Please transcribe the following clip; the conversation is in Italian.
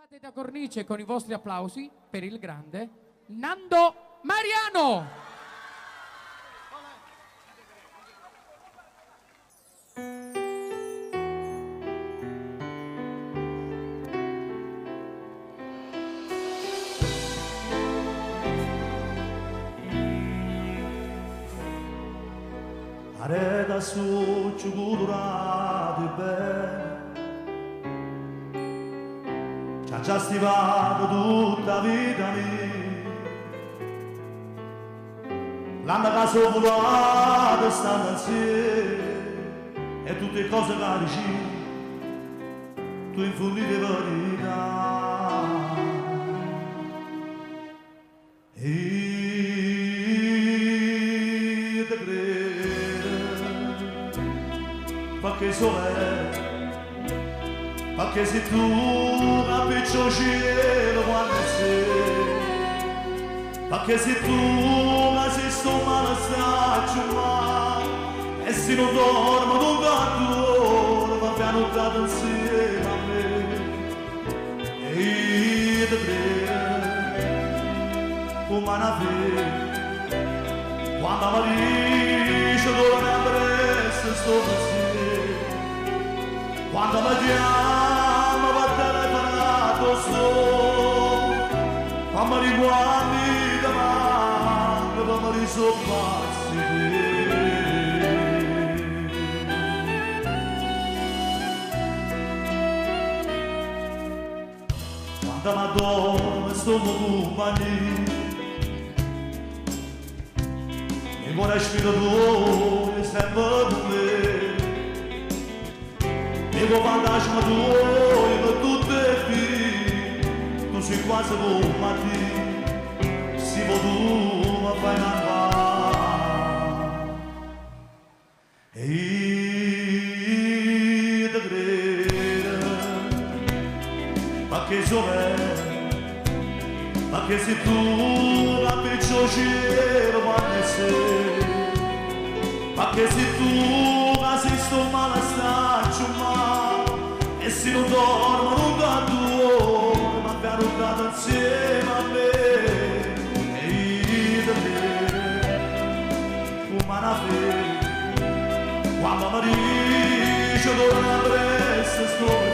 Fate da cornice con i vostri applausi per il grande Nando Mariano. Areta su ciucura di bene, ci ha già stivato tutta vita mia, l'anno che sono volato stanno insieme e tutte cose che dici tu infondi di verità. Perché perché se tu capisci il cielo quando sei, perché se tu sei sto malestaccio ma e se non dormo non canto ma piano dato insieme a me e io ti credo come una fede quando mi dice dove mi avresti sto pensiero. Quando mi chiama per telefonato sto, quando mi riguardi davanti, quando mi soffazzi quando mi addormo e sto compagnia, e buona spiratura sempre con me. E con fantasma tuo, per tutte le figlie, tu sei quasi come Mattia, si può tu mi fai mandare. E io ti credo, perché perché se tu capisci il cielo quando sei, perché se tu sei sto malestaccio ma e se non dormo non canto ma piano dato insieme a me e io ti credo come una fede quando mi dice dove avresti sto